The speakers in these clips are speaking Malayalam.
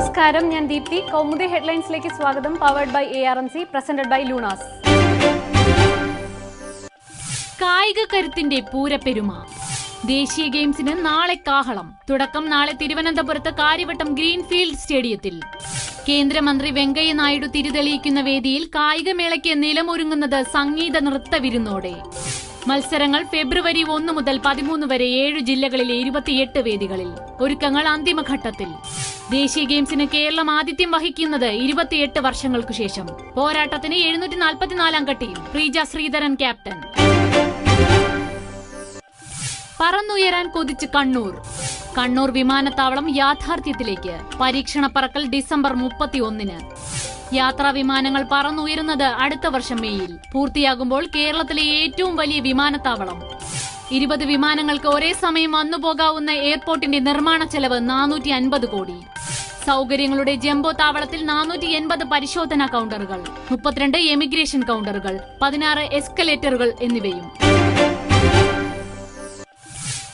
നമസ്കാരം, ഞാൻ ദീപ്തി. കൗമുദി ഹെഡ്ലൈൻസിലേക്ക് സ്വാഗതം. Powered by ARMC, presented by Lunars. കായിക കരുത്തിന്റെ പൂരപ്പെരുമ. ദേശീയ ഗെയിംസിന് നാളെ കാഹളം. തുടക്കം നാളെ തിരുവനന്തപുരത്ത് കാര്യവട്ടം ഗ്രീൻഫീൽഡ് സ്റ്റേഡിയത്തിൽ. കേന്ദ്രമന്ത്രി വെങ്കയ്യ നായിഡു തിരിതെളിയിക്കുന്ന വേദിയിൽ കായികമേളയ്ക്ക് നിലമൊരുങ്ങുന്നത് സംഗീത നൃത്ത വിരുന്നോടെ. മത്സരങ്ങൾ ഫെബ്രുവരി 1 മുതൽ 13 വരെ 7 ജില്ലകളിലെ 28 വേദികളിൽ. ഒരുക്കങ്ങൾ അന്തിമഘട്ടത്തിൽ. ദേശീയ ഗെയിംസിന് കേരളം ആതിഥ്യം വഹിക്കുന്നത് 28 വർഷങ്ങൾക്കു ശേഷം. പോരാട്ടത്തിന് 744 അംഗ ടീം. പ്രീജ ശ്രീധരൻ ക്യാപ്റ്റൻ. പറന്നുയരാൻ കൊതിച്ച് കണ്ണൂർ. കണ്ണൂർ വിമാനത്താവളം യാഥാർത്ഥ്യത്തിലേക്ക്. പരീക്ഷണ പറക്കൽ ഡിസംബർ 31-ന്. യാത്രാ വിമാനങ്ങൾ പറന്നുയരുന്നത് അടുത്ത വർഷം മെയ്യിൽ. പൂർത്തിയാകുമ്പോൾ കേരളത്തിലെ ഏറ്റവും വലിയ വിമാനത്താവളം. 20 വിമാനങ്ങൾക്ക് ഒരേ സമയം വന്നുപോകാവുന്ന എയർപോർട്ടിന്റെ നിർമ്മാണ ചെലവ് 450 കോടി. സൗകര്യങ്ങളുടെ ജംബോ താവളത്തിൽ 480 പരിശോധനാ കൗണ്ടറുകൾ, 32 എമിഗ്രേഷൻ കൗണ്ടറുകൾ, 16 എസ്കലേറ്ററുകൾ എന്നിവയും.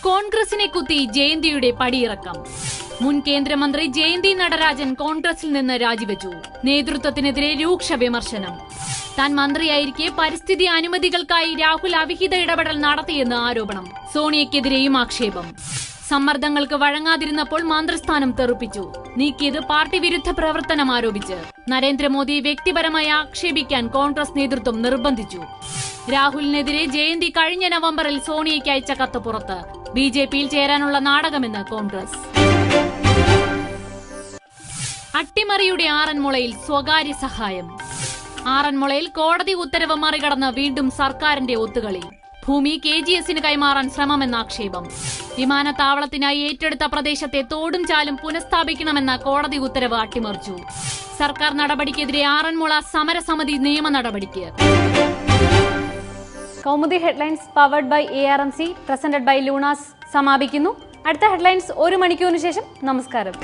കോൺഗ്രസിനെ കുത്തി ജയന്തിയുടെ പടിയിറക്കം. മുൻ കേന്ദ്രമന്ത്രി ജയന്തി നടരാജൻ കോൺഗ്രസിൽ നിന്ന് രാജിവെച്ചു. നേതൃത്വത്തിനെതിരെ രൂക്ഷ വിമർശനം. താൻ മന്ത്രിയായിരിക്കെ പരിസ്ഥിതി അനുമതികൾക്കായി രാഹുൽ അവിഹിത ഇടപെടൽ നടത്തിയെന്ന് ആരോപണം. സോണിയയ്ക്കെതിരെയും ആക്ഷേപം. സമ്മർദ്ദങ്ങൾക്ക് വഴങ്ങാതിരുന്നപ്പോൾ മന്ത്രിസ്ഥാനം തെറുപ്പിച്ചു. നീക്കിയത് പാർട്ടി വിരുദ്ധ പ്രവർത്തനം ആരോപിച്ച്. നരേന്ദ്രമോദിയെ വ്യക്തിപരമായി ആക്ഷേപിക്കാൻ കോൺഗ്രസ് നേതൃത്വം നിർബന്ധിച്ചു. രാഹുലിനെതിരെ ജയന്തി കഴിഞ്ഞ നവംബറിൽ സോണിയയ്ക്ക് അയച്ച കത്ത് പുറത്ത്. BJPയിൽ ചേരാനുള്ള നാടകമെന്ന് കോൺഗ്രസ്. അട്ടിമറിയുടെ ആറന്മുളയിൽ സ്വകാര്യ സഹായം. ആറന്മുളയിൽ കോടതി ഉത്തരവ് മറികടന്ന് വീണ്ടും സർക്കാരിന്റെ ഒത്തുകളി. ഭൂമി KGSന് കൈമാറാൻ ശ്രമമെന്ന ആക്ഷേപം. വിമാനത്താവളത്തിനായി ഏറ്റെടുത്ത പ്രദേശത്തെ തോടും ചാലും പുനഃസ്ഥാപിക്കണമെന്ന കോടതി ഉത്തരവ് അട്ടിമറിച്ചു. സർക്കാർ നടപടിക്കെതിരെ ആറന്മുള സമരസമിതി നിയമ നടപടിക്ക്. Kaumudi headlines powered by ARMC, presented by Lunars സമാപിക്കുന്നു. അടുത്ത ഹെഡ്ലൈൻസ് 1 മണിക്കൂറിന് ശേഷം. നമസ്കാരം.